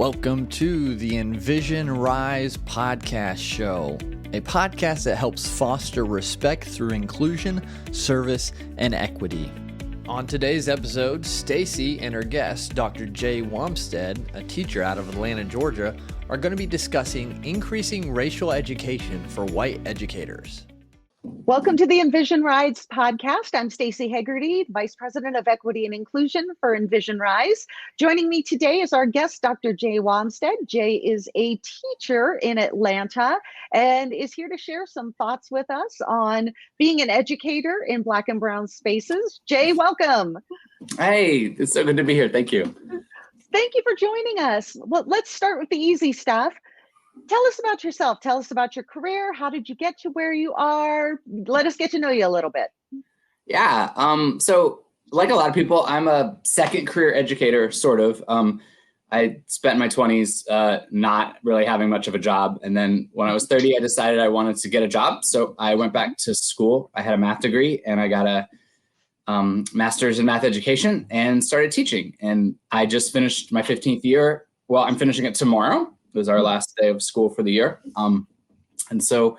Welcome to the Envision Rise podcast show, a podcast that helps foster respect through inclusion, service, and equity. On today's episode, Stacy and her guest, Dr. Jay Wamsted, a teacher out of Atlanta, Georgia, are going to be discussing increasing racial education for white educators. Welcome to the Envision Rise podcast. I'm Stacy Hegarty, Vice President of Equity and Inclusion for Envision Rise. Joining me today is our guest, Dr. Jay Wamsted. Jay is a teacher in Atlanta and is here to share some thoughts with us on being an educator in Black and Brown spaces. Jay, welcome. Hey, it's so good to be here. Thank you. Thank you for joining us. Well, let's start with the easy stuff. Tell us about yourself. Tell us about your career. How did you get to where you are? Let us get to know you a little bit. Yeah. So like a lot of people, I'm a second career educator, sort of. I spent my 20s not really having much of a job. And then when I was 30, I decided I wanted to get a job. So I went back to school. I had a math degree and I got a master's in math education and started teaching. And I just finished my 15th year. Well, I'm finishing it tomorrow. It was our last day of school for the year. And so,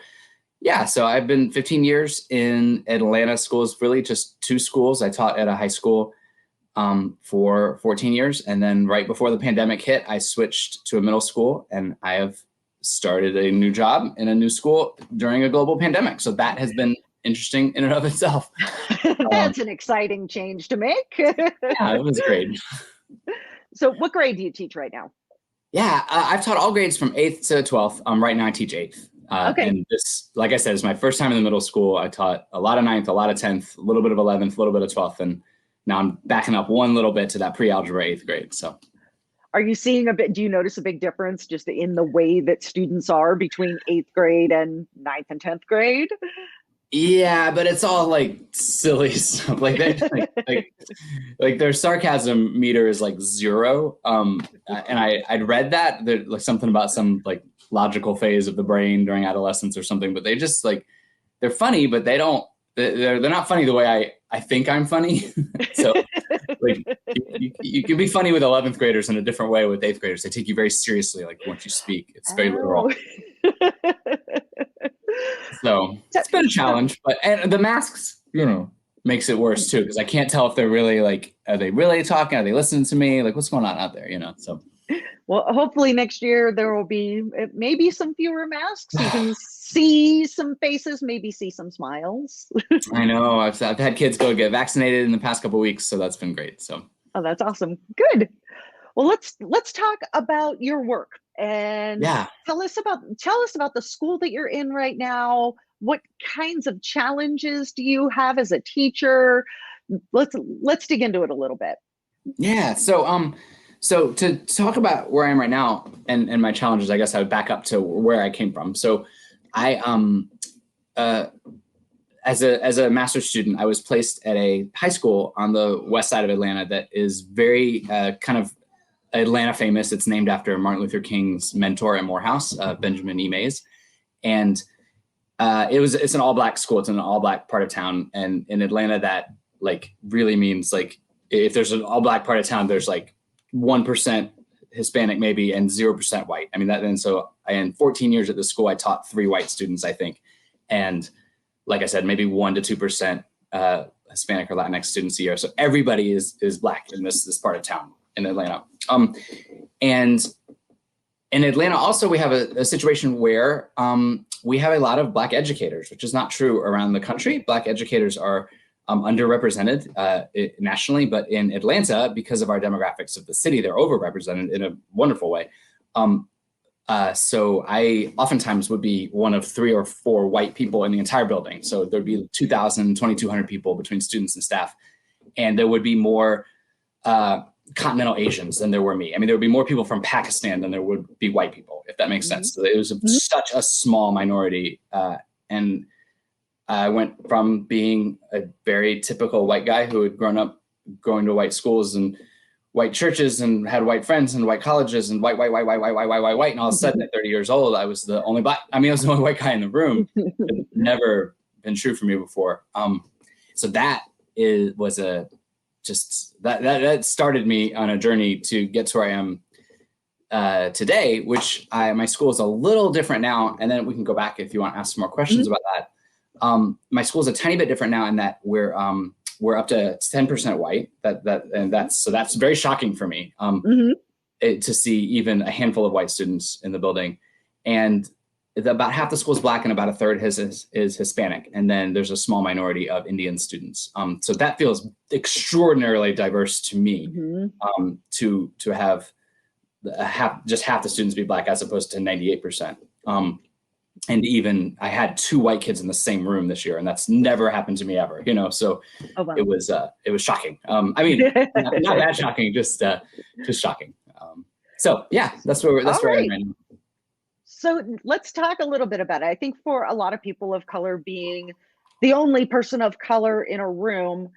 yeah, so I've been 15 years in Atlanta schools, really just two schools. I taught at a high school for 14 years. And then right before the pandemic hit, I switched to a middle school and I have started a new job in a new school during a global pandemic. So that has been interesting in and of itself. That's an exciting change to make. Yeah, it was great. So what grade do you teach right now? Yeah, I've taught all grades from 8th to 12th. Right now I teach 8th. Okay. And this, like I said, is my first time in the middle school. I taught a lot of 9th, a lot of 10th, a little bit of 11th, a little bit of 12th. And now I'm backing up one little bit to that pre-algebra 8th grade. So are you seeing do you notice a big difference just in the way that students are between 8th grade and 9th and 10th grade? Yeah, but it's all like silly stuff. Like their sarcasm meter is like 0. And I'd read that there's like something about some like logical phase of the brain during adolescence or something. But they just like they're funny, but they're not funny the way I think I'm funny. So like you can be funny with 11th graders in a different way with 8th graders. They take you very seriously. Like once you speak, it's very literal. So it's been a challenge, and the masks, makes it worse too, because I can't tell if they're really like, are they really talking? Are they listening to me? Like what's going on out there, So. Well, hopefully next year there will be maybe some fewer masks. You can see some faces, maybe see some smiles. I know. I've had kids go get vaccinated in the past couple of weeks, so that's been great. So. Oh, that's awesome. Good. Well, let's talk about your work and tell us about the school that you're in right now. What kinds of challenges do you have as a teacher? Let's dig into it a little bit. Yeah. So to talk about where I am right now and my challenges, I guess I would back up to where I came from. So I as a master's student, I was placed at a high school on the west side of Atlanta that is very kind of Atlanta famous. It's named after Martin Luther King's mentor at Morehouse, Benjamin E. Mays. And it's an all black school. It's in an all black part of town. And in Atlanta, that like really means like, if there's an all black part of town, there's like 1% Hispanic maybe and 0% white. I mean, and so in 14 years at the school, I taught 3 white students, I think. And like I said, maybe 1 to 2% Hispanic or Latinx students a year. So everybody is black in this part of town in Atlanta. And in Atlanta also, we have a situation where we have a lot of black educators, which is not true around the country. Black educators are underrepresented nationally, but in Atlanta, because of our demographics of the city, they're overrepresented in a wonderful way. So I oftentimes would be one of 3 or 4 white people in the entire building. So there'd be 2,000, 2,200 people between students and staff. And there would be more continental Asians than there were me. I mean, there would be more people from Pakistan than there would be white people, if that makes sense. So it was such a small minority. And I went from being a very typical white guy who had grown up going to white schools and white churches and had white friends and white colleges and white. And all of a sudden at 30 years old, I was the only I was the only white guy in the room. It had never been true for me before. So that was a just that started me on a journey to get to where I am today, which my school is a little different now. And then we can go back if you want to ask some more questions about that. My school is a tiny bit different now in that we're up to 10% white. That's very shocking for me to see even a handful of white students in the building, and about half the school is Black and about a third is Hispanic, and then there's a small minority of Indian students. So that feels extraordinarily diverse to me. To have half the students be Black as opposed to 98%. And even I had 2 white kids in the same room this year, and that's never happened to me ever, so it was shocking. I mean, not that shocking, just shocking. So yeah, that's where I'm right now. So let's talk a little bit about it. I think for a lot of people of color, being the only person of color in a room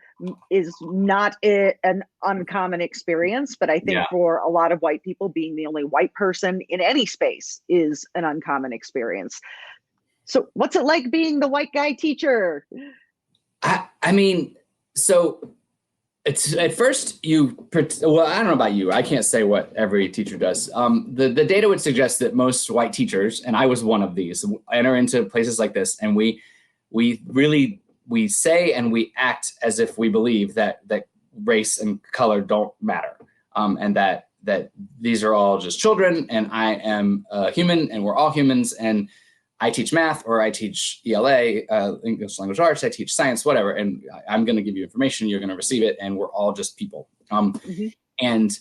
is not an uncommon experience. But I think for a lot of white people, being the only white person in any space is an uncommon experience. So what's it like being the white guy teacher? I mean, so it's at first I don't know about you. I can't say what every teacher does. The data would suggest that most white teachers, and I was one of these, enter into places like this, and we say and we act as if we believe that race and color don't matter, and that these are all just children, and I am a human, and we're all humans, and I teach math, or I teach ELA, English Language Arts, I teach science, whatever, and I'm going to give you information, you're going to receive it, and we're all just people. And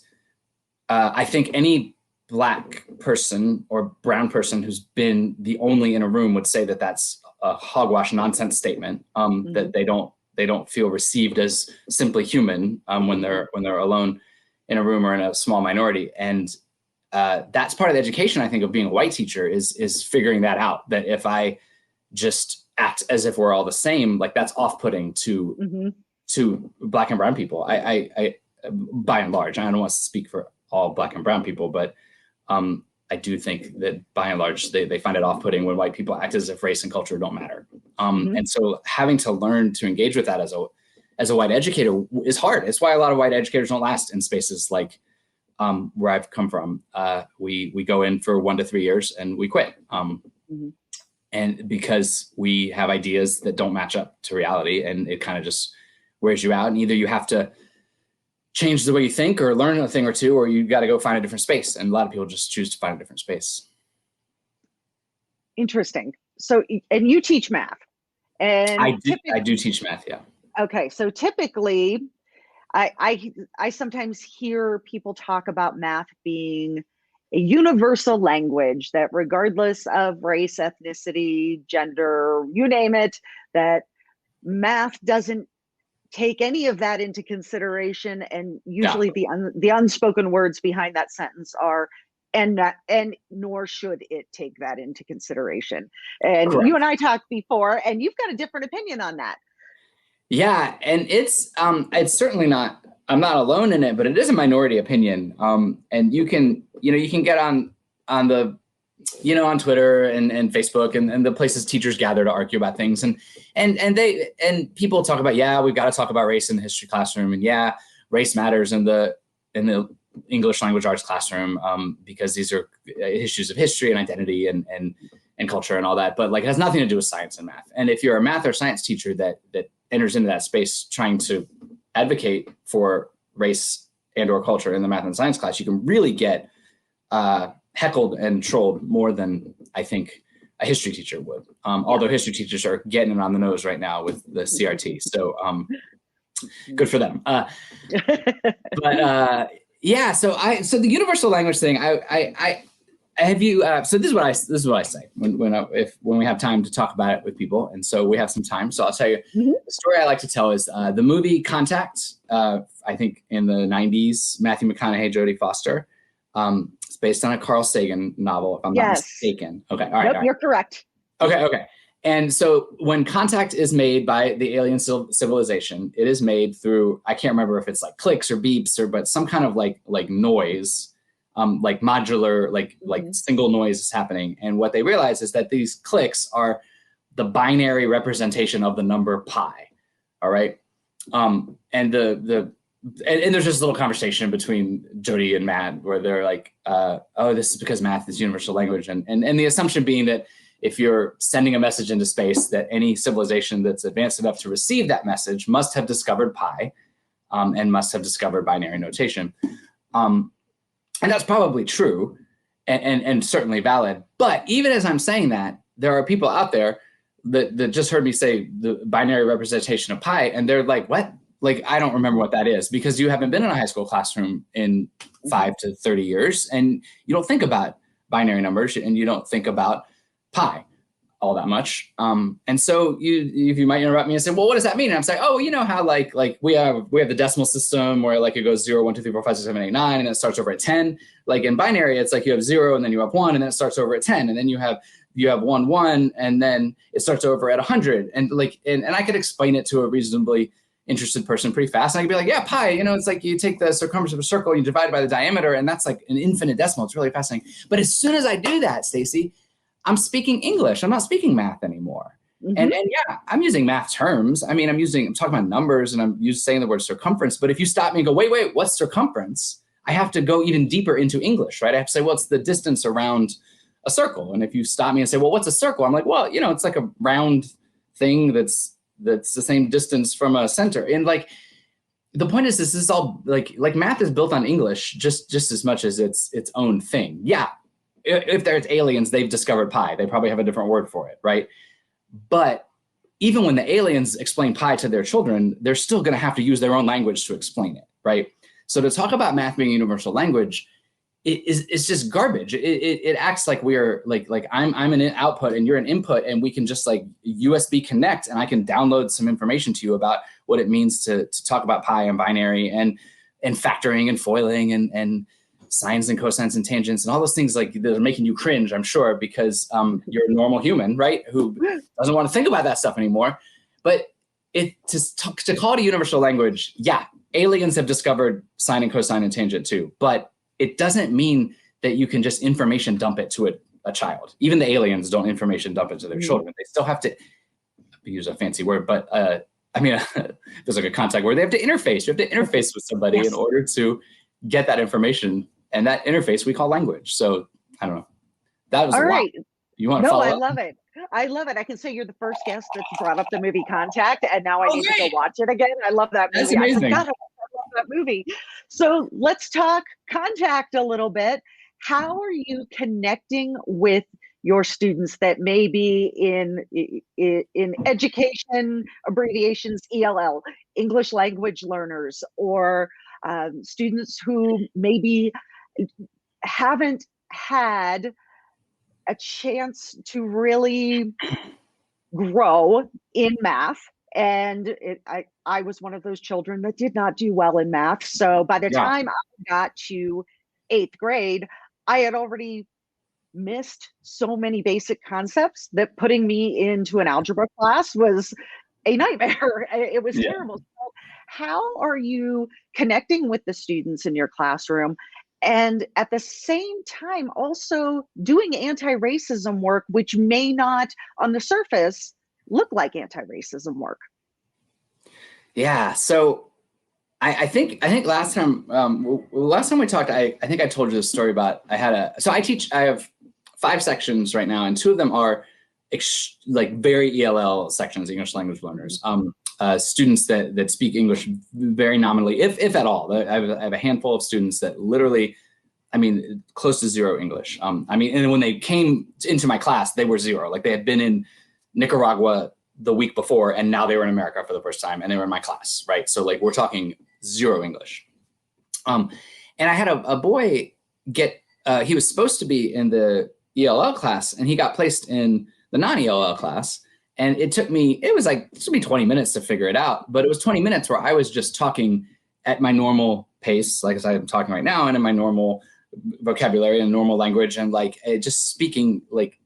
I think any Black person or brown person who's been the only in a room would say that that's a hogwash nonsense statement, that they don't feel received as simply human when they're alone in a room or in a small minority. And that's part of the education, I think, of being a white teacher is figuring that out, that if I just act as if we're all the same, like that's off-putting to Black and brown people. I by and large, I don't want to speak for all Black and brown people, but I do think that by and large, they find it off-putting when white people act as if race and culture don't matter. And so having to learn to engage with that as a white educator is hard. It's why a lot of white educators don't last in spaces like where I've come from. We go in for 1 to 3 years and we quit. And because we have ideas that don't match up to reality, and it kind of just wears you out. And either you have to change the way you think or learn a thing or two, or you got to go find a different space. And a lot of people just choose to find a different space. Interesting. So, and you teach math. And I do teach math. Yeah. Okay. So typically I sometimes hear people talk about math being a universal language that regardless of race, ethnicity, gender, you name it, that math doesn't take any of that into consideration. And usually the unspoken words behind that sentence are, and nor should it take that into consideration. And correct. You and I talked before, and you've got a different opinion on that. Yeah, and it's certainly not, I'm not alone in it, but it is a minority opinion. And you can get on the, on Twitter and Facebook and the places teachers gather to argue about things. And people talk about, we've got to talk about race in the history classroom. And race matters in the English Language Arts classroom, because these are issues of history and identity and culture and all that. But it has nothing to do with science and math. And if you're a math or science teacher that enters into that space trying to advocate for race and or culture in the math and science class, you can really get heckled and trolled more than I think a history teacher would. Although history teachers are getting it on the nose right now with the CRT. So good for them. So the universal language thing, have you? So this is what I say when we have time to talk about it with people, and so we have some time. So I'll tell you the story I like to tell is the movie Contact. I think in the '90s, Matthew McConaughey, Jodie Foster. It's based on a Carl Sagan novel, if I'm not mistaken. Okay, all right. Nope, you're correct. Okay. And so when Contact is made by the alien civilization, it is made through, I can't remember if it's like clicks or beeps but some kind of like noise. Like modular, like single noise is happening. And what they realize is that these clicks are the binary representation of the number pi. All right. And the and there's just a little conversation between Jody and Matt where they're like, oh, this is because math is universal language. And the assumption being that if you're sending a message into space, that any civilization that's advanced enough to receive that message must have discovered pi, and must have discovered binary notation. And that's probably true and certainly valid. But even as I'm saying that, there are people out there that just heard me say the binary representation of pi, and they're like, what? Like, I don't remember what that is, because you haven't been in a high school classroom in 5 to 30 years, and you don't think about binary numbers, and you don't think about pi all that much. And so you might interrupt me and say, well, what does that mean? And I'm saying, oh, you know how like we have the decimal system where like it goes 0, 1, 2, 3, 4, 5, 6, 7, 8, 9, and it starts over at 10. Like in binary, it's like you have 0 and then you have 1, and then it starts over at 10, and then you have 1, 1, and then it starts over at 100. And like, and I could explain it to a reasonably interested person pretty fast. And I could be like, yeah, pi, it's like you take the circumference of a circle, you divide it by the diameter, and that's like an infinite decimal. It's really fascinating. But as soon as I do that, Stacy, I'm speaking English. I'm not speaking math anymore. Mm-hmm. And yeah, I'm using math terms. I mean, I'm talking about numbers, and I'm saying the word circumference. But if you stop me and go, wait, what's circumference? I have to go even deeper into English, right? I have to say, well, it's the distance around a circle. And if you stop me and say, well, what's a circle? I'm like, well, it's like a round thing that's the same distance from a center. And like, the point is, this is all like math is built on English just as much as it's its own thing. Yeah. If there's aliens, they've discovered pi. They probably have a different word for it, right? But even when the aliens explain pi to their children, they're still going to have to use their own language to explain it, right? So to talk about math being a universal language, it's just garbage. It acts like we're like I'm an output and you're an input, and we can just like USB connect, and I can download some information to you about what it means to talk about pi and binary and factoring and foiling and sines and cosines and tangents and all those things like that are making you cringe, I'm sure, because you're a normal human, right? Who doesn't want to think about that stuff anymore. But to call it a universal language, yeah, aliens have discovered sine and cosine and tangent too, but it doesn't mean that you can just information dump it to a child. Even the aliens don't information dump it to their children. They still have to use a fancy word, but I mean, there's like a contact word. They have to interface. You have to interface with somebody in order to get that information. And that interface we call language. So I don't know. That was all right. You want to follow up? No, I love it. I love it. I can say you're the first guest that's brought up the movie Contact, and now I need to go watch it again. I love that movie. That's amazing. I love that movie. So let's talk Contact a little bit. How are you connecting with your students that may be in education abbreviations, ELL, English language learners, or students who maybe haven't had a chance to really grow in math? And I was one of those children that did not do well in math. So by the time I got to 8th grade, I had already missed so many basic concepts that putting me into an algebra class was a nightmare. It was terrible. So how are you connecting with the students in your classroom, and at the same time also doing anti-racism work, which may not on the surface look like anti-racism work? Yeah. So I think last time we talked, I think I told you this story about I have 5 sections right now, and 2 of them are like very ELL sections, English language learners, students that speak English very nominally, if at all. I have a handful of students that literally, I mean, close to zero English. I mean, and when they came into my class, they were zero. Like they had been in Nicaragua the week before, and now they were in America for the first time, and they were in my class, right? So like we're talking zero English. And I had a boy he was supposed to be in the ELL class, and he got placed in the non-ELL class. And it took me 20 minutes to figure it out, but it was 20 minutes where I was just talking at my normal pace, like as I'm talking right now, and in my normal vocabulary and normal language, and like just speaking like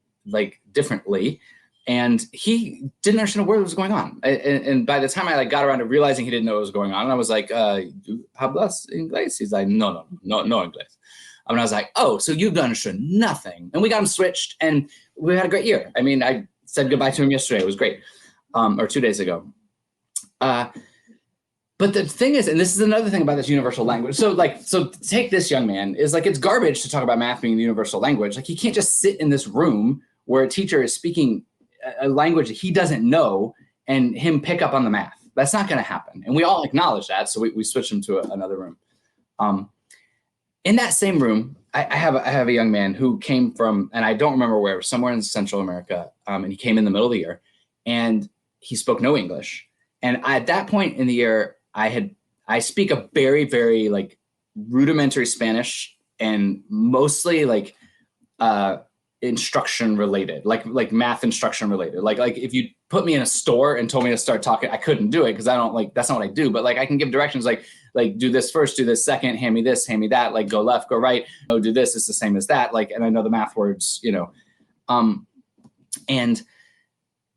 differently. And he didn't understand a word that was going on. And by the time I got around to realizing he didn't know what was going on, I was like, hablas inglés? He's like, no inglés. And I was like, oh, so you've understood nothing. And we got him switched, and we had a great year. I mean, I said goodbye to him yesterday. It was great. Or 2 days ago. But the thing is, and this is another thing about this universal language. So take this young man is like, it's garbage to talk about math being the universal language. Like he can't just sit in this room where a teacher is speaking a language that he doesn't know and him pick up on the math. That's not going to happen. And we all acknowledge that. So we switched him to another room. In that same room, I have a young man who came from, and I don't remember where, somewhere in Central America. And he came in the middle of the year and he spoke no English. And at that point in the year, I speak a very, very like rudimentary Spanish and mostly like instruction related, like math instruction related. Like if you put me in a store and told me to start talking, I couldn't do it because I don't like, that's not what I do. But like I can give directions like do this first, do this second, hand me this, hand me that, like go left, go right, no, do this, it's the same as that. Like, and I know the math words, and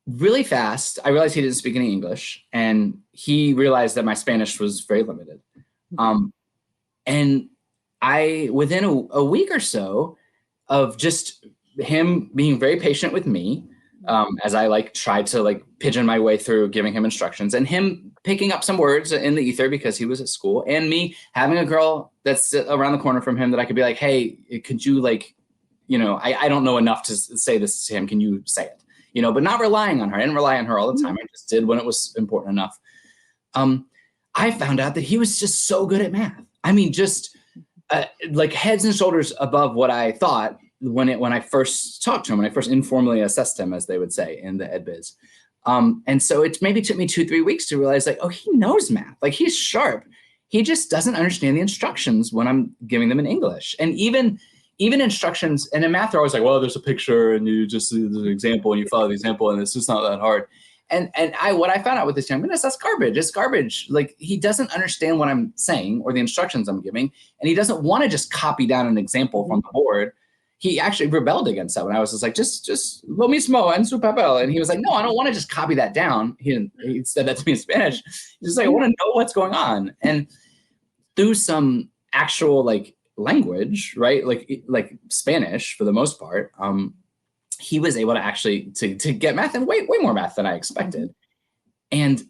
really fast, I realized he didn't speak any English, and he realized that my Spanish was very limited. And I, within a week or so of just him being very patient with me, as I like tried to like pigeon my way through giving him instructions, and him picking up some words in the ether because he was at school, and me having a girl that's around the corner from him that I could be like, hey, could you like, I don't know enough to say this to him. Can you say it? But not relying on her. I didn't rely on her all the time. I just did when it was important enough. I found out that he was just so good at math. I mean, just like heads and shoulders above what I thought when I first talked to him, when I first informally assessed him, as they would say in the ed biz. And so it maybe took me 2-3 weeks to realize like, oh, he knows math. Like he's sharp. He just doesn't understand the instructions when I'm giving them in English. And even instructions, and in math, they're always like, well, there's a picture and you just do the example and you follow the example and it's just not that hard. And what I found out with this young man is that's garbage. It's garbage. Like he doesn't understand what I'm saying or the instructions I'm giving. And he doesn't want to just copy down an example from the board. He actually rebelled against that when I was just like, just lo mismo en su papel. And he was like, no, I don't want to just copy that down. He said that to me in Spanish. He's just like, I want to know what's going on. And through some actual like language, right? Like Spanish for the most part, he was able to actually to get math and way more math than I expected. And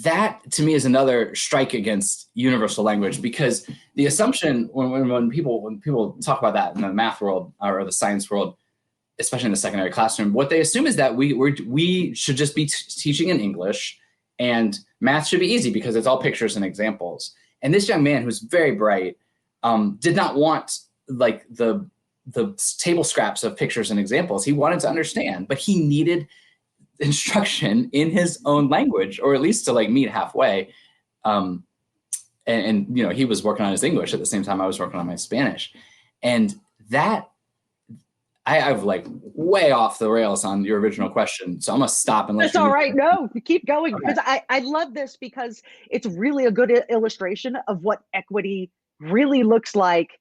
that to me is another strike against universal language, because the assumption when people talk about that in the math world or the science world, especially in the secondary classroom, what they assume is that we should just be teaching in English and math should be easy because it's all pictures and examples. And this young man who's very bright did not want like the table scraps of pictures and examples. He wanted to understand, but he needed instruction in his own language, or at least to like meet halfway. And he was working on his English at the same time I was working on my Spanish. And that I've like way off the rails on your original question. So I'm gonna stop and let you. That's all right. No, keep going, because I love this because it's really a good illustration of what equity really looks like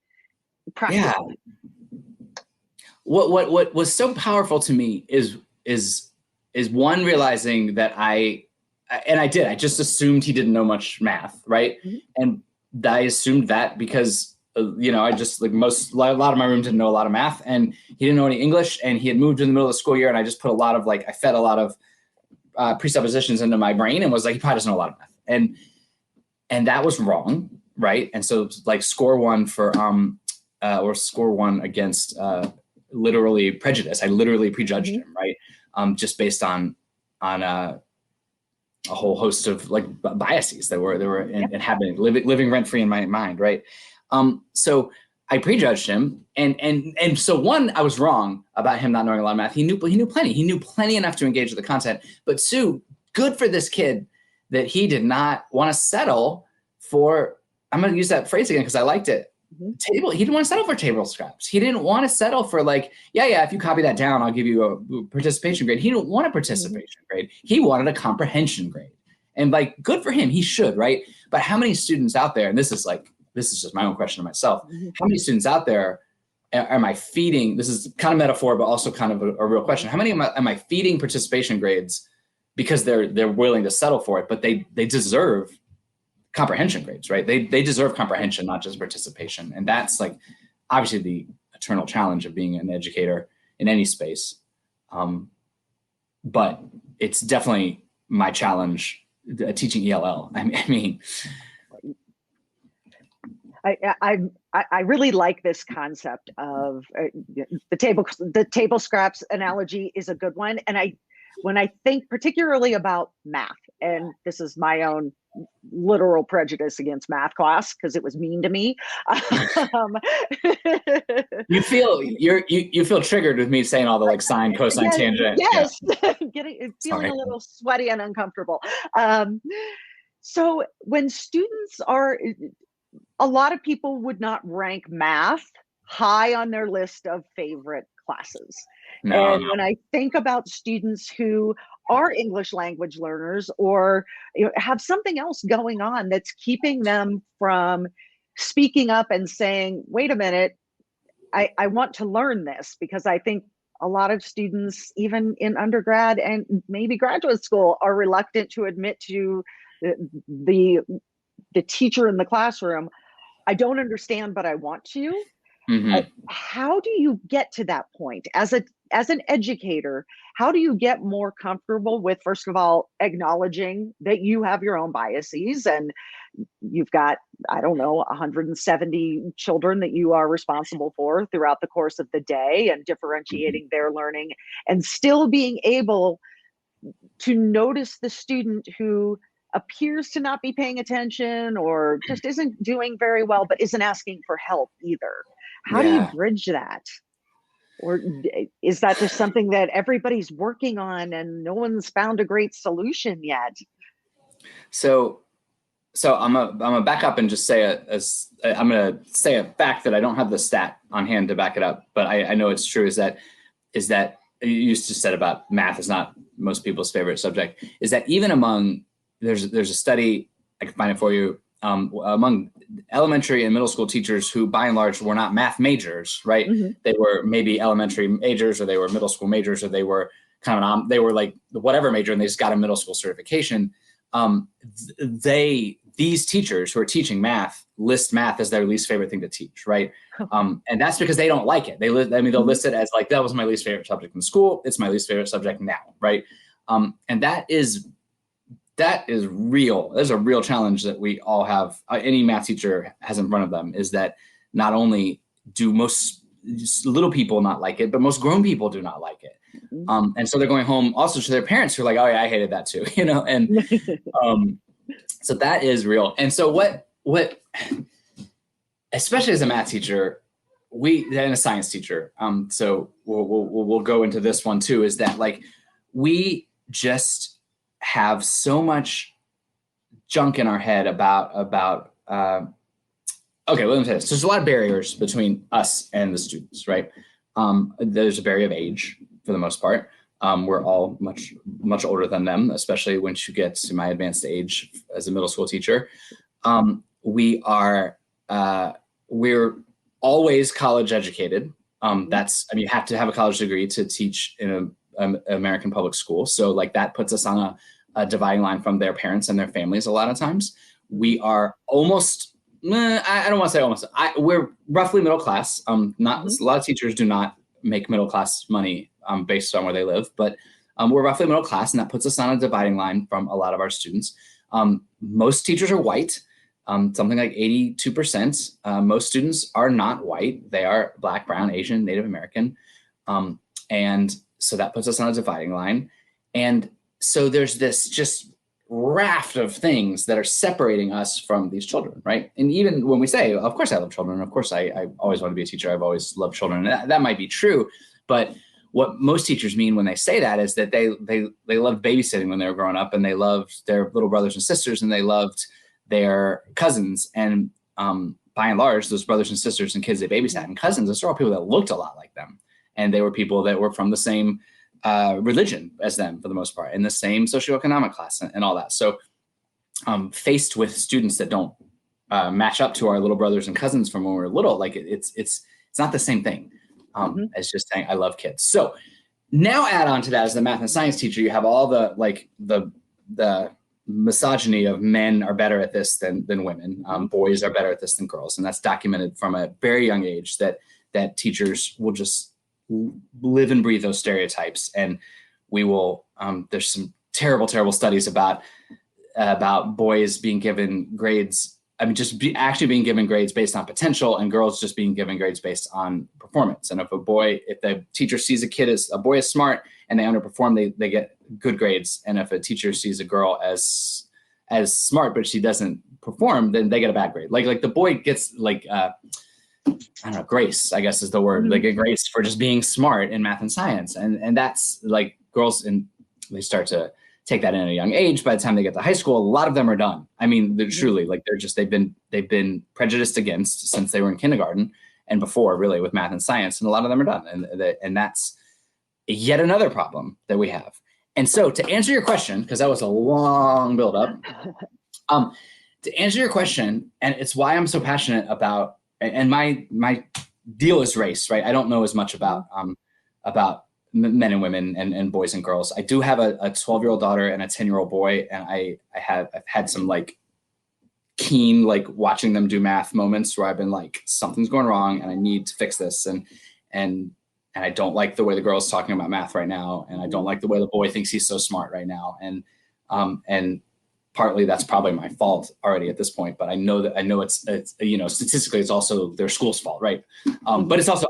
practically. Yeah. What was so powerful to me is one, realizing that I just assumed he didn't know much math, right? Mm-hmm. And I assumed that because I just like a lot of my room didn't know a lot of math, and he didn't know any English, and he had moved in the middle of the school year, and I just put I fed a lot of presuppositions into my brain and was like, he probably doesn't know a lot of math, and that was wrong, right? And so like score one against literally prejudice. I literally prejudged him, right? Just based on a whole host of like biases that were inhabiting, living rent free in my mind, right? So I prejudged him, and so one, I was wrong about him not knowing a lot of math. He knew plenty. He knew plenty enough to engage with the content. But two, good for this kid that he did not want to settle for. I'm going to use that phrase again because I liked it. He didn't want to settle for table scraps. He didn't want to settle for like, if you copy that down, I'll give you a participation grade. He didn't want a participation grade. He wanted a comprehension grade. And like, good for him. He should, right? But how many students out there, and this is just my own question to myself. How many students out there am I feeding? This is kind of metaphor, but also kind of a real question. How many am I feeding participation grades because they're willing to settle for it, but they deserve comprehension grades, right? They deserve comprehension, not just participation. And that's like obviously the eternal challenge of being an educator in any space. But it's definitely my challenge teaching ELL. I mean, I really like this concept of the table scraps analogy is a good one. And when I think particularly about math, and this is my own literal prejudice against math class because it was mean to me. you feel triggered with me saying all the like sine, cosine, tangent. Yes, yeah. Feeling a little sweaty and uncomfortable. So when students are, a lot of people would not rank math high on their list of favorite classes. And when I think about students who are English language learners or have something else going on that's keeping them from speaking up and saying, wait a minute, I want to learn this, because I think a lot of students, even in undergrad and maybe graduate school, are reluctant to admit to the teacher in the classroom, I don't understand, but I want to. How do you get to that point as an educator? How do you get more comfortable with, first of all, acknowledging that you have your own biases and you've got, I don't know, 170 children that you are responsible for throughout the course of the day, and differentiating their learning, and still being able to notice the student who appears to not be paying attention or just isn't doing very well, but isn't asking for help either? How do you bridge that? Or is that just something that everybody's working on and no one's found a great solution yet? So I'm gonna back up and just say I'm gonna say a fact that I don't have the stat on hand to back it up, but I know it's true. Is that you just said about math is not most people's favorite subject? Is that even among there's a study, I can find it for you, among elementary and middle school teachers who by and large were not math majors, right? They were maybe elementary majors, or they were middle school majors, or they were kind of they were like whatever major, and they just got a middle school certification. These teachers who are teaching math list math as their least favorite thing to teach, right? And that's because they don't like it. They'll list it as like, that was my least favorite subject in school. It's my least favorite subject now, right? And that is real. There's a real challenge that we all have. Any math teacher has in front of them, is that not only do most little people not like it, but most grown people do not like it. And so they're going home also to their parents who are like, oh yeah, I hated that too, and so that is real. And so what, especially as a math teacher, and a science teacher, so we'll go into this one too, is that like, we just have so much junk in our head about okay, let me say this. There's a lot of barriers between us and the students, right? There's a barrier of age for the most part. We're all much older than them, especially once you get to my advanced age as a middle school teacher. We're always college educated. You have to have a college degree to teach in an American public school. So like that puts us on a dividing line from their parents and their families. A lot of times we are almost, I don't want to say almost, we're roughly middle class. A lot of teachers do not make middle class money based on where they live, but we're roughly middle class, and that puts us on a dividing line from a lot of our students. Most teachers are white, something like 82%. Most students are not white. They are Black, brown, Asian, Native American. And so that puts us on a dividing line. And so there's this just raft of things that are separating us from these children, right? And even when we say, of course I love children, of course I always want to be a teacher, I've always loved children, and that might be true, but what most teachers mean when they say that is that they loved babysitting when they were growing up, and they loved their little brothers and sisters, and they loved their cousins. And by and large, those brothers and sisters and kids they babysat and cousins, those are all people that looked a lot like them. And they were people that were from the same religion as them for the most part, in the same socioeconomic class and all that. So faced with students that don't match up to our little brothers and cousins from when we were little, like it's not the same thing as just saying I love kids. So now add on to that, as the math and science teacher, you have all the misogyny of men are better at this than women. Boys are better at this than girls. And that's documented from a very young age, that teachers will just live and breathe those stereotypes. And we will, there's some terrible studies about about boys being given grades. I mean, actually being given grades based on potential, and girls just being given grades based on performance. And if the teacher sees a boy is smart and they underperform, they get good grades. And if a teacher sees a girl as smart, but she doesn't perform, then they get a bad grade. Like the boy gets I don't know, grace, I guess is the word. They get grace for just being smart in math and science. And that's like girls, and they start to take that in at a young age. By the time they get to high school, a lot of them are done. I mean, they're truly they've been prejudiced against since they were in kindergarten and before, really, with math and science. And a lot of them are done. And that's yet another problem that we have. And so to answer your question, because that was a long buildup, to answer your question, and it's why I'm so passionate about, and my deal is race, right? I don't know as much about men and women and boys and girls. I do have a 12-year-old daughter and a 10-year-old boy, and I've had some like keen watching them do math moments where I've been like, something's going wrong and I need to fix this, and I don't like the way the girl's talking about math right now, and I don't like the way the boy thinks he's so smart right now, and partly that's probably my fault already at this point, but I know it's statistically it's also their school's fault, right? But it's also,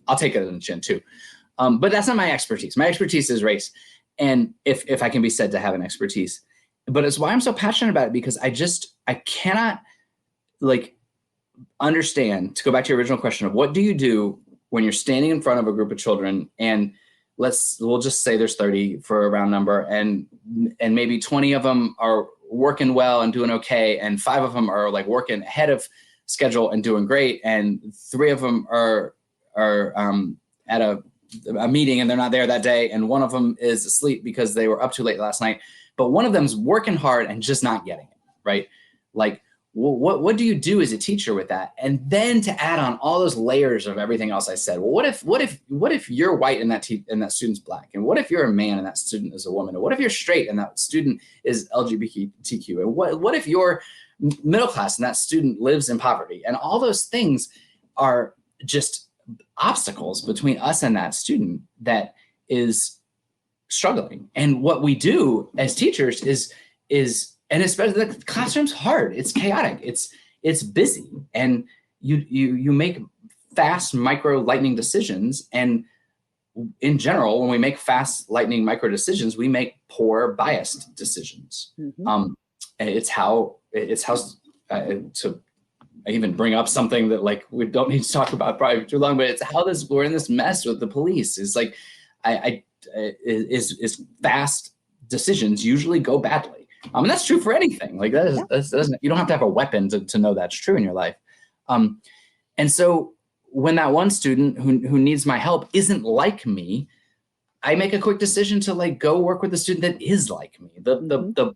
I'll take it in the chin too. But that's not my expertise. My expertise is race. And if I can be said to have an expertise, but it's why I'm so passionate about it, because I cannot understand, to go back to your original question of what do you do when you're standing in front of a group of children, and we'll just say there's 30 for a round number, and maybe 20 of them are working well and doing okay, and 5 of them are working ahead of schedule and doing great, and 3 of them are at a meeting and they're not there that day, and 1 of them is asleep because they were up too late last night, but 1 of them's working hard and just not getting it, right? What do you do as a teacher with that? And then to add on all those layers of everything else I said, well, what if you're white and that student's black? And what if you're a man and that student is a woman? And what if you're straight and that student is LGBTQ? And what if you're middle class and that student lives in poverty? And all those things are just obstacles between us and that student that is struggling. And what we do as teachers is and especially the classroom's hard. It's chaotic. It's busy, and you make fast micro lightning decisions. And in general, when we make fast lightning micro decisions, we make poor biased decisions. And it's how to even bring up something that we don't need to talk about probably too long, but it's how we're in this mess with the police. It's is fast decisions usually go badly. And that's true for anything. You don't have to have a weapon to know that's true in your life. And so when that one student who needs my help isn't like me, I make a quick decision to go work with the student that is like me, the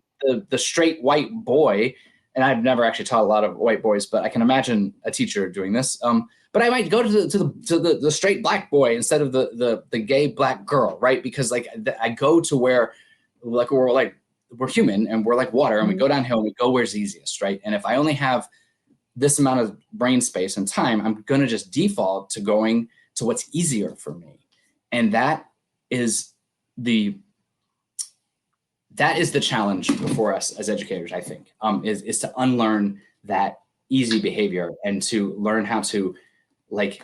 straight white boy. And I've never actually taught a lot of white boys, but I can imagine a teacher doing this. But I might go to the straight black boy instead of the gay black girl, right? Because I go to where we're human and we're like water, and we go downhill and we go where's easiest, right? And if I only have this amount of brain space and time, I'm going to just default to going to what's easier for me. And that is the challenge before us as educators, I think, is to unlearn that easy behavior and to learn how to learn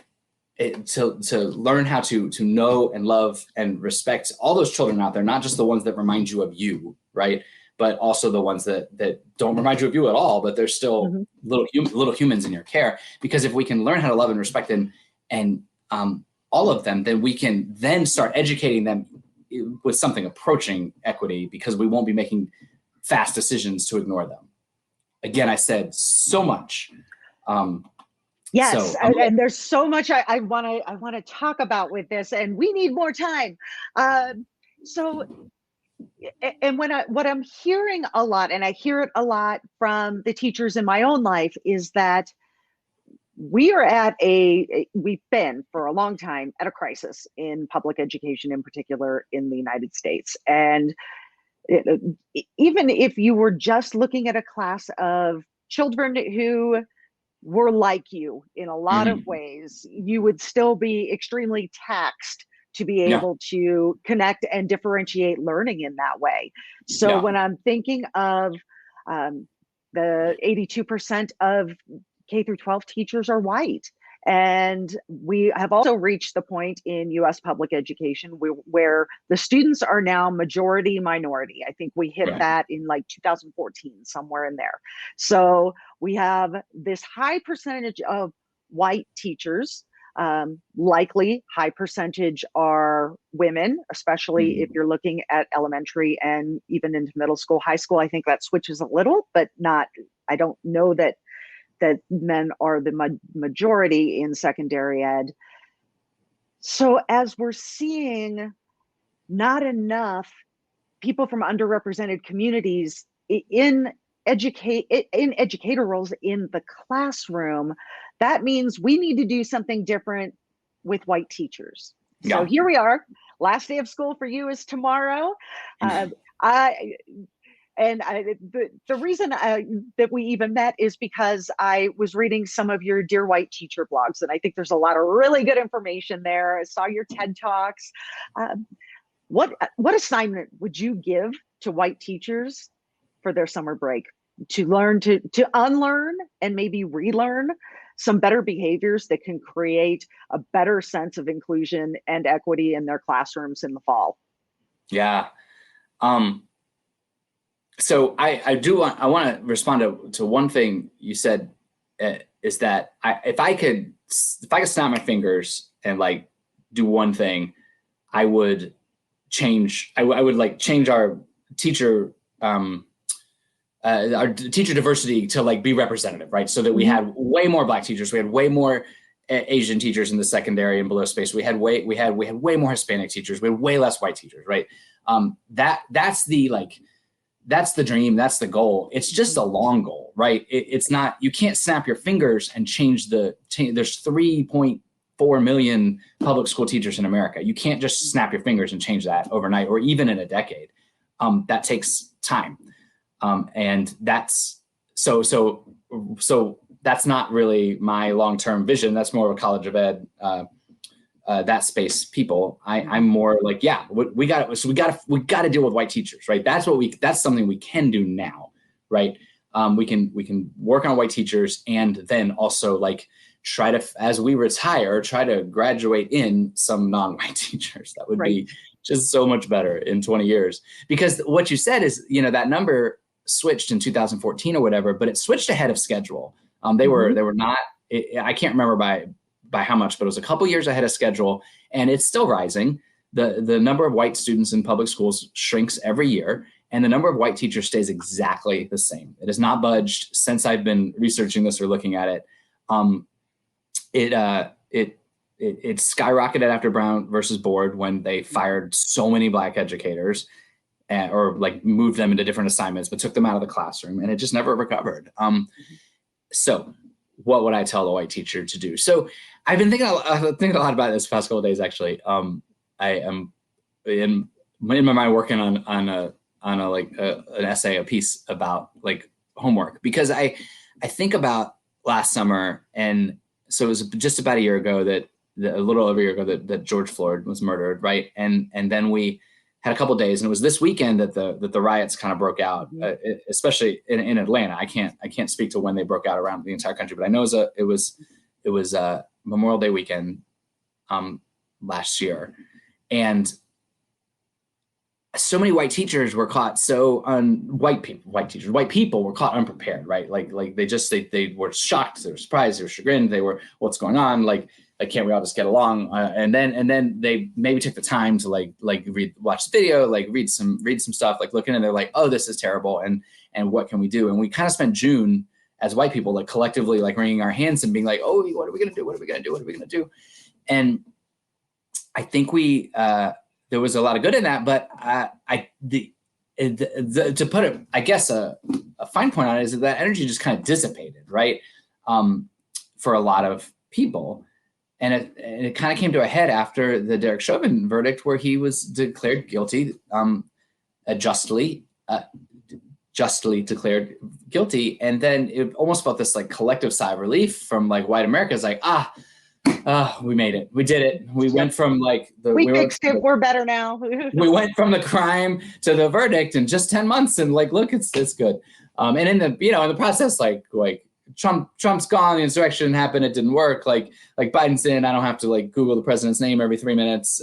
how to know and love and respect all those children out there, not just the ones that remind you of you, right? But also the ones that don't remind you of you at all, but they're still little humans in your care. Because if we can learn how to love and respect them and all of them, then we can then start educating them with something approaching equity, because we won't be making fast decisions to ignore them. Again, I said so much. Yes, and there's so much I want to talk about with this, and we need more time. And what I'm hearing a lot, and I hear it a lot from the teachers in my own life, is that we've been for a long time at a crisis in public education, in particular in the United States. And even if you were just looking at a class of children who were like you in a lot of ways, you would still be extremely taxed to be Yeah. able to connect and differentiate learning in that way. So when I'm thinking of the 82% of K through 12 teachers are white. And we have also reached the point in US public education where the students are now majority minority. I think we hit that in like 2014, somewhere in there. So we have this high percentage of white teachers. Likely high percentage are women, especially if you're looking at elementary and even into middle school, high school. I think that switches a little, but not, I don't know that men are the majority in secondary ed. So as we're seeing not enough people from underrepresented communities in educator roles in the classroom, that means we need to do something different with white teachers. So here we are. Last day of school for you is tomorrow. The reason that we even met is because I was reading some of your Dear White Teacher blogs, and I think there's a lot of really good information there. I saw your TED Talks. What assignment would you give to white teachers for their summer break to learn to unlearn and maybe relearn some better behaviors that can create a better sense of inclusion and equity in their classrooms in the fall? Yeah. So I want to respond to one thing you said, is that if I could snap my fingers and like do one thing, I would change. I would like change our teacher diversity to like be representative, right? So that we had way more Black teachers, we had way more Asian teachers in the secondary and below space. We had way more Hispanic teachers. We had way less white teachers, right? That's the dream. That's the goal. It's just a long goal, right? It's not, you can't snap your fingers and change there's 3.4 million public school teachers in America. You can't just snap your fingers and change that overnight or even in a decade. That takes time. And that's, so that's not really my long-term vision. That's more of a College of Ed, that space people. I'm more like, we got to deal with white teachers, right? That's something we can do now, right? We can work on white teachers and then also like try to, as we retire, try to graduate in some non-white teachers. That would be just so much better in 20 years. Because what you said is, that number switched in 2014 or whatever, but it switched ahead of schedule. They were not, I can't remember by how much, but it was a couple years ahead of schedule, and it's still rising. The number of white students in public schools shrinks every year, and the number of white teachers stays exactly the same. It has not budged since I've been researching this or looking at it. It skyrocketed after Brown versus Board when they fired so many Black educators, or like moved them into different assignments, but took them out of the classroom, and it just never recovered. So what would I tell the white teacher to do? So I've been thinking a lot about this past couple of days, actually. I am in my mind working on an essay, a piece about like homework, because I think about last summer, and so it was just about a year ago a little over a year ago that George Floyd was murdered, right? And then we had a couple of days, and it was this weekend that the riots kind of broke out, especially in Atlanta. I can't speak to when they broke out around the entire country, but I know it was Memorial Day weekend last year, and so many white teachers were caught. White people were caught unprepared, right? Like they were shocked, they were surprised, they were chagrined, they were, what's going on? Like can't we all just get along? And then they maybe took the time to watch the video, like read some stuff, like looking, and they're like, oh, this is terrible, and what can we do? And we kind of spent June as white people, like collectively, like wringing our hands and being like, oh, what are we gonna do? What are we gonna do? What are we gonna do? And I think there was a lot of good in that, but to put it, I guess a fine point on it is that energy just kind of dissipated, right? For a lot of people. And it kind of came to a head after the Derek Chauvin verdict, where he was declared guilty, justly declared guilty. And then it almost felt this like collective sigh of relief from like white America. It's like, We made it. We did it. We went from like we fixed it. We're better now. We went from the crime to the verdict in just 10 months, and like, look, it's good. And in the in the process, like Trump's gone, the insurrection happened, it didn't work. Like Biden's in, I don't have to like Google the president's name every 3 minutes.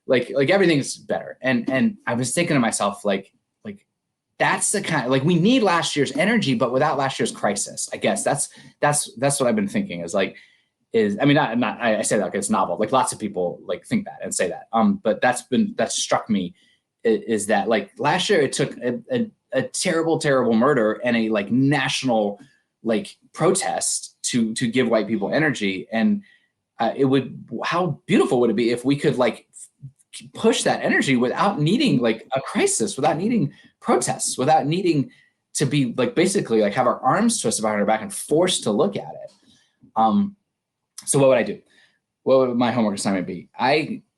Like everything's better. And I was thinking to myself, like that's the kind, like we need last year's energy, but without last year's crisis. I guess that's what I've been thinking I say that like it's novel. Like lots of people like think that and say that. But that struck me is that like last year it took a terrible, terrible murder and a like national like protest to give white people energy. And how beautiful would it be if we could like push that energy without needing like a crisis, without needing protests, without needing to be like basically like have our arms twisted behind our back and forced to look at it. So what would I do? What would my homework assignment be?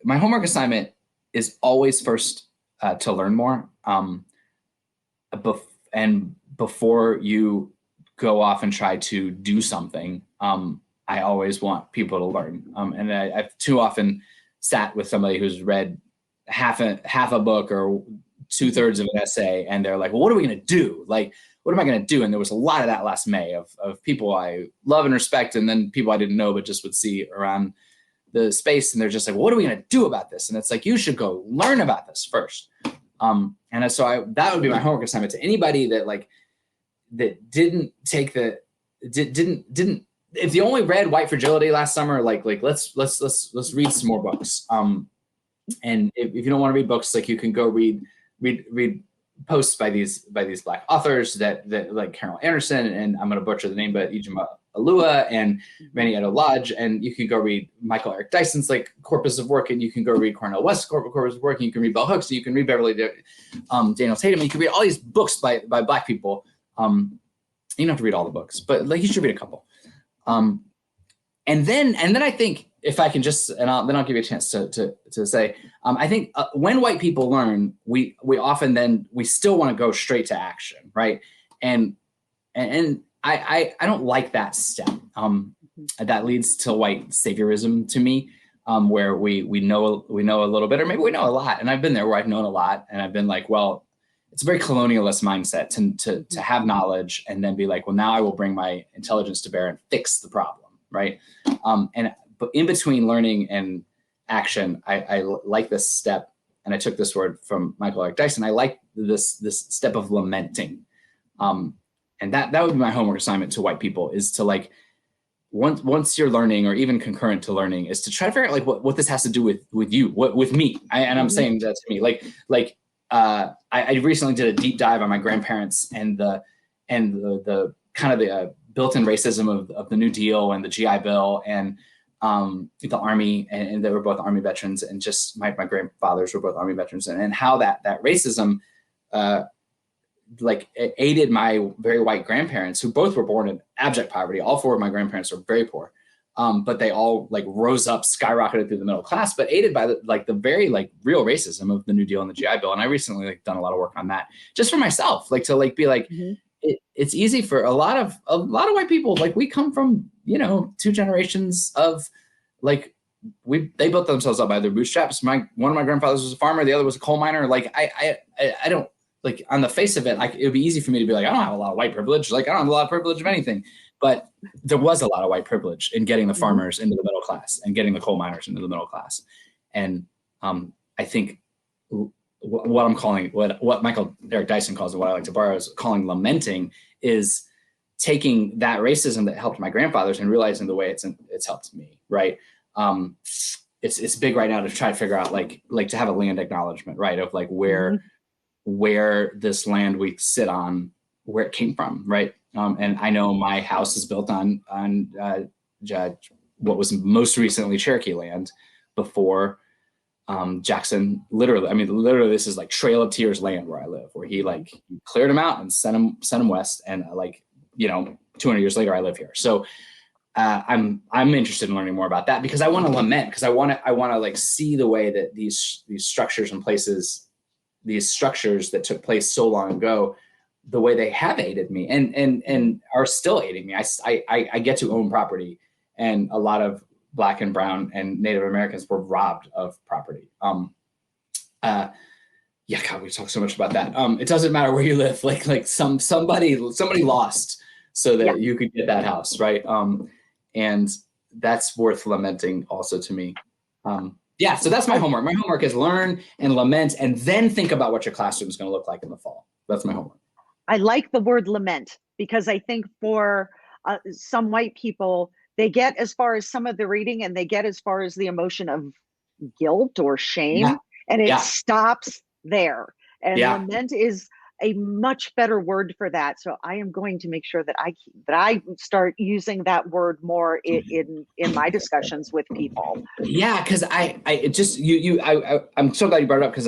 My homework assignment is always first to learn more. And before you go off and try to do something, I always want people to learn. And I've too often sat with somebody who's read half a book or 2/3 of an essay, and they're like, well, what are we going to do? Like, what am I going to do? And there was a lot of that last May of people I love and respect, and then people I didn't know but just would see around the space, and they're just like, well, what are we going to do about this? And it's like, you should go learn about this first. And so that would be my homework assignment to anybody that like that didn't take didn't if you only read White Fragility last summer, like let's read some more books. And if you don't want to read books, like you can go read posts by these Black authors that like Carol Anderson, and I'm going to butcher the name, but Ijima Alua and Manietto Lodge. And you can go read Michael Eric Dyson's like corpus of work, and you can go read Cornel West's corpus of work, and you can read Bell Hooks, and you can read Daniel Tatum, and you can read all these books by Black people. You don't have to read all the books, but like you should read a couple. And then I think if I can just, then I'll give you a chance to say, I think when white people learn, we often we still want to go straight to action, right? And I don't like that step. That leads to white saviorism to me, where we know a little bit, or maybe we know a lot. And I've been there where I've known a lot, and I've been like, well, it's a very colonialist mindset to have knowledge and then be like, well, now I will bring my intelligence to bear and fix the problem, right? But in between learning and action, I like this step, and I took this word from Michael Eric Dyson. I like this step of lamenting, and that would be my homework assignment to white people, is to like once you're learning, or even concurrent to learning, is to try to figure out like what this has to do with you, with me. I'm saying that to me, like I recently did a deep dive on my grandparents and the kind of the built-in racism of the New Deal and the GI Bill and the Army, and they were both Army veterans, and just my grandfathers were both Army veterans, and how that racism like aided my very white grandparents, who both were born in abject poverty. All four of my grandparents are very poor. But they all like rose up, skyrocketed through the middle class, but aided by the very like real racism of the New Deal and the GI Bill. And I recently like done a lot of work on that just for myself, like to like be like, it's easy for a lot of white people. Like we come from, 2 generations of like, they built themselves up by their bootstraps. One of my grandfathers was a farmer. The other was a coal miner. Like I don't, like on the face of it, like it would be easy for me to be like, I don't have a lot of white privilege. Like I don't have a lot of privilege of anything. But there was a lot of white privilege in getting the farmers into the middle class and getting the coal miners into the middle class. And I think what Michael Eric Dyson calls it, what I like to borrow is calling lamenting, is taking that racism that helped my grandfathers and realizing the way it's helped me, right? It's big right now to try to figure out like to have a land acknowledgement, right? Of like where this land we sit on, where it came from, right? And I know my house is built on what was most recently Cherokee land before Jackson. Literally, this is like Trail of Tears land where I live, where he like cleared them out and sent them west, and 200 years later I live here. So I'm interested in learning more about that, because I want to lament, because I want to like see the way that these structures and places, these structures that took place so long ago, the way they have aided me and are still aiding me. I get to own property, and a lot of Black and brown and Native Americans were robbed of property. Yeah, God, we talk so much about that. It doesn't matter where you live. Like somebody lost so that you could get that house, right? And that's worth lamenting also to me. Yeah, so that's my homework. My homework is learn and lament, and then think about what your classroom is going to look like in the fall. That's my homework. I like the word lament, because I think for some white people, they get as far as some of the reading and they get as far as the emotion of guilt or shame, and it stops there. And lament is a much better word for that. So I am going to make sure that I start using that word more in my discussions with people. Yeah, because I'm so glad you brought it up, because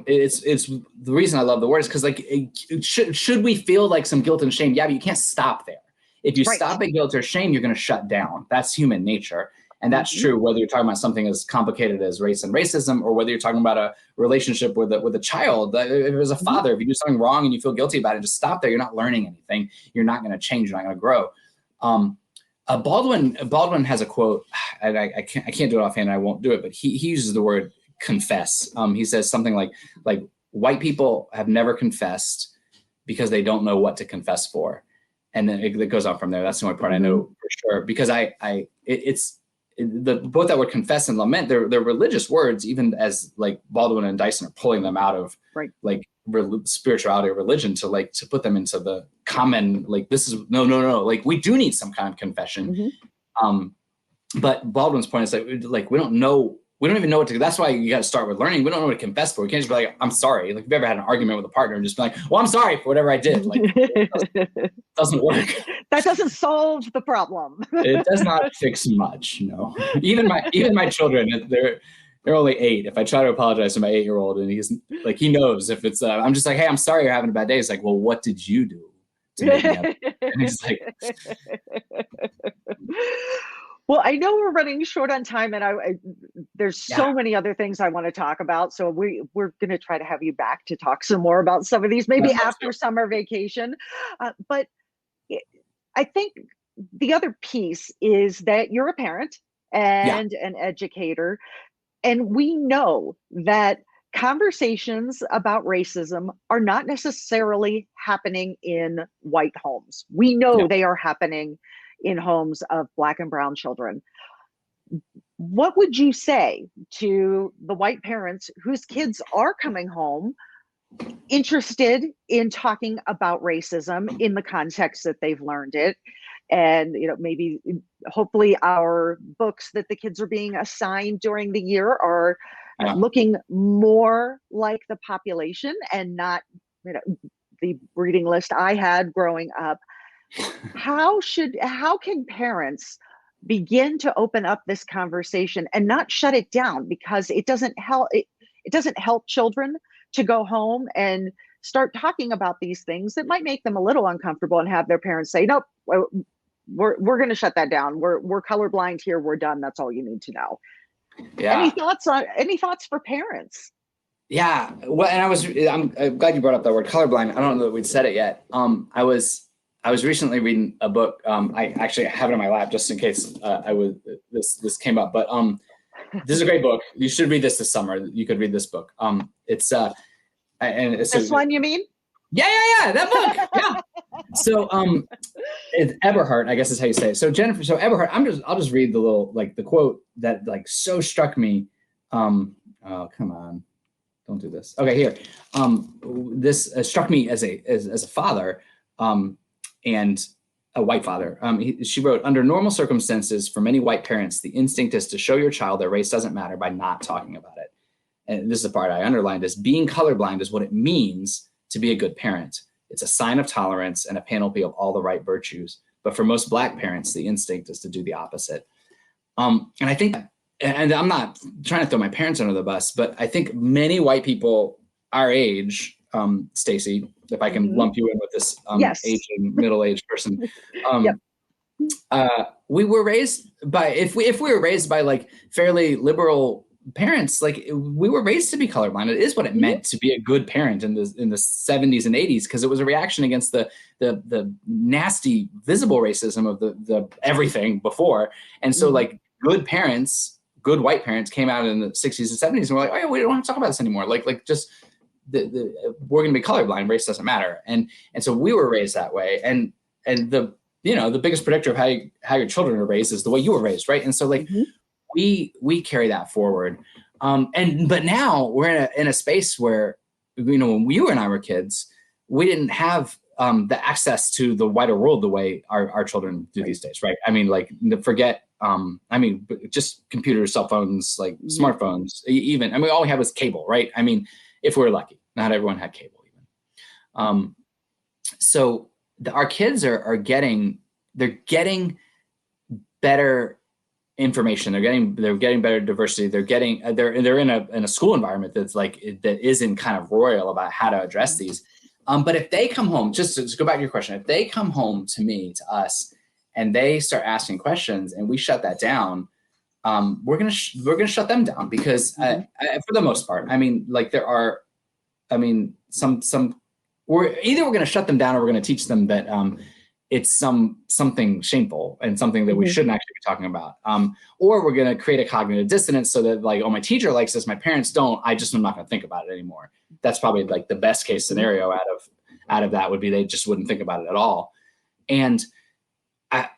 it's the reason I love the word is because like should we feel like some guilt and shame? Yeah, but you can't stop there. If you stop at guilt or shame, you're going to shut down. That's human nature. And that's true whether you're talking about something as complicated as race and racism, or whether you're talking about a relationship with a child. If it was a father, if you do something wrong and you feel guilty about it, just stop there. You're not learning anything. You're not going to change. You're not going to grow. Baldwin has a quote. I can't do it offhand. I won't do it. But he uses the word confess. He says something like white people have never confessed because they don't know what to confess for. And then it goes on from there. That's the only part I know for sure, because both that word confess and lament, they're religious words, even as like Baldwin and Dyson are pulling them out of like spirituality or religion to put them into the common, like, this is no, like we do need some kind of confession. But Baldwin's point is like we don't even know what to do. That's why you got to start with learning. We don't know what to confess for. We can't just be like, I'm sorry. Like, if you ever had an argument with a partner and just be like, well, I'm sorry for whatever I did. Like, it doesn't work. That doesn't solve the problem. It does not fix much. No. Even my children, they're only 8. If I try to apologize to my 8-year-old and he's like, he knows if it's, I'm just like, hey, I'm sorry you're having a bad day. It's like, well, what did you do to make me have? And he's like, well, I know we're running short on time, and there's so many other things I want to talk about. So we're going to try to have you back to talk some more about some of these, maybe after summer vacation. But I think the other piece is that you're a parent and an educator, and we know that conversations about racism are not necessarily happening in white homes. We know they are happening in homes of Black and brown children. What would you say to the white parents whose kids are coming home interested in talking about racism in the context that they've learned it? And, maybe hopefully our books that the kids are being assigned during the year are looking more like the population and not, the reading list I had growing up. How can parents begin to open up this conversation and not shut it down, because it doesn't help children to go home and start talking about these things that might make them a little uncomfortable and have their parents say, nope, we're going to shut that down. We're colorblind here. We're done. That's all you need to know. Yeah. Any thoughts for parents? Yeah. Well, and I'm glad you brought up that word colorblind. I don't know that we'd said it yet. I was recently reading a book. I actually have it on my lap just in case this came up. But this is a great book. You should read this summer. You could read this book. It's this one, you mean? Yeah, that book. Yeah. So it's Eberhardt, I guess is how you say it. So Eberhardt, I'll just read the little, like, the quote that like so struck me. Oh, come on. Don't do this. Okay, here. This struck me as a father. And a white father. She wrote, under normal circumstances, for many white parents, the instinct is to show your child that race doesn't matter by not talking about it. And this is the part I underlined, is being colorblind is what it means to be a good parent. It's a sign of tolerance and a panoply of all the right virtues. But for most Black parents, the instinct is to do the opposite. And I think, and I'm not trying to throw my parents under the bus, but I think many white people our age, Stacy, if I can lump you in with this aging middle-aged person, we were raised by, if we were raised by like fairly liberal parents, like we were raised to be colorblind. It is what it meant to be a good parent in the 70s and 80s, because it was a reaction against the nasty visible racism of the everything before. And so like good parents, good white parents came out in the 60s and 70s and were like, oh yeah, we don't have to talk about this anymore. Like just we're going to be colorblind. Race doesn't matter. And so we were raised that way. And the biggest predictor of how your children are raised is the way you were raised. Right. And so like we carry that forward. But now we're in a space where, when you and I were kids, we didn't have the access to the wider world the way our children do these days. Right. I mean, like forget, just computers, cell phones, like smartphones, even, all we had was cable, right? I mean, if we were lucky, not everyone had cable even. So our kids are getting better information. They're getting better diversity. They're in a school environment that isn't kind of royal about how to address these. But if they come home, just to go back to your question, if they come home to us, and they start asking questions, and we shut that down, we're gonna shut them down because for the most part, we're gonna shut them down, or we're gonna teach them that it's something shameful and something that we shouldn't actually be talking about, or we're gonna create a cognitive dissonance so that like, oh, my teacher likes this, my parents don't, I'm not gonna think about it anymore. That's probably like the best case scenario out of that would be they just wouldn't think about it at all. And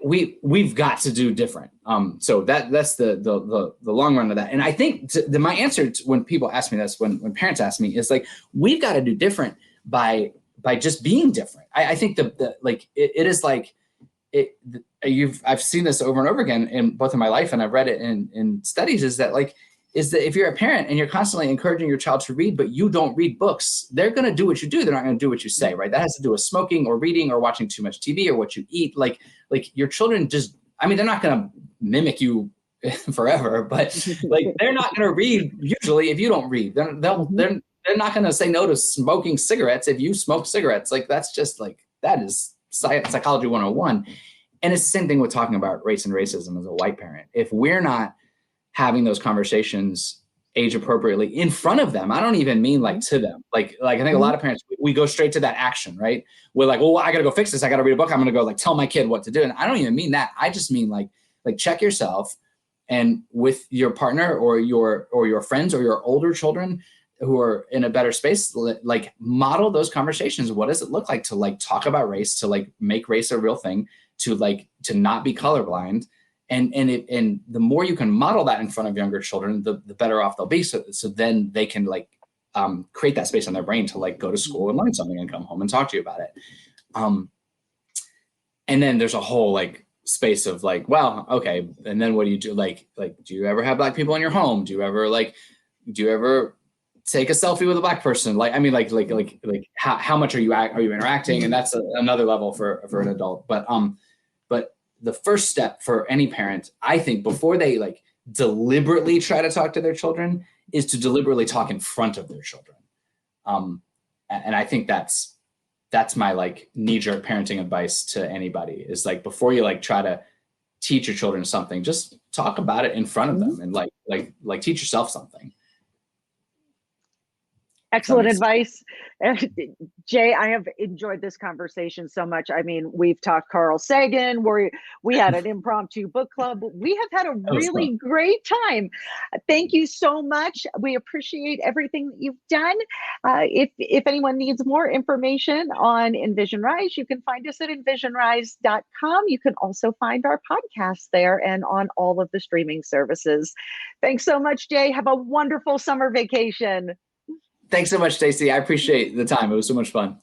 we've got to do different. So that's the long run of that. And I think my answer when people ask me this, when parents ask me, is like, we've got to do different by just being different. I think I've seen this over and over again in both of my life, and I've read it in studies, is that if you're a parent and you're constantly encouraging your child to read, but you don't read books, they're going to do what you do. They're not going to do what you say, right? That has to do with smoking or reading or watching too much TV or what you eat. Like your children just, they're not going to mimic you forever, but like, they're not going to read usually if you don't read. They're not going to say no to smoking cigarettes if you smoke cigarettes. Like, that's just that is psychology 101. And it's the same thing with talking about race and racism as a white parent. If we're not having those conversations age appropriately in front of them, I don't even mean to them. Like I think a lot of parents, we go straight to that action, right? We're like, well, I got to go fix this. I got to read a book. I'm going to go tell my kid what to do. And I don't even mean that. I just mean like check yourself, and with your partner or your friends or your older children who are in a better space, model those conversations. What does it look like to talk about race, to make race a real thing, to not be colorblind? And the more you can model that in front of younger children, the better off they'll be. So then they can create that space on their brain to go to school and learn something and come home and talk to you about it. And then there's a whole space of well, okay. And then what do you do? Do you ever have Black people in your home? Do you ever take a selfie with a Black person? How much are you interacting? And that's another level for an adult. But the first step for any parent, I think, before they deliberately try to talk to their children, is to deliberately talk in front of their children. And I think that's my knee-jerk parenting advice to anybody, is before you try to teach your children something, just talk about it in front of them and teach yourself something. Excellent advice. Jay, I have enjoyed this conversation so much. We've talked Carl Sagan, we had an impromptu book club. We have had a really great time. Thank you so much. We appreciate everything that you've done. If anyone needs more information on Envision Rise, you can find us at envisionrise.com. You can also find our podcast there and on all of the streaming services. Thanks so much, Jay. Have a wonderful summer vacation. Thanks so much, Stacey. I appreciate the time. It was so much fun.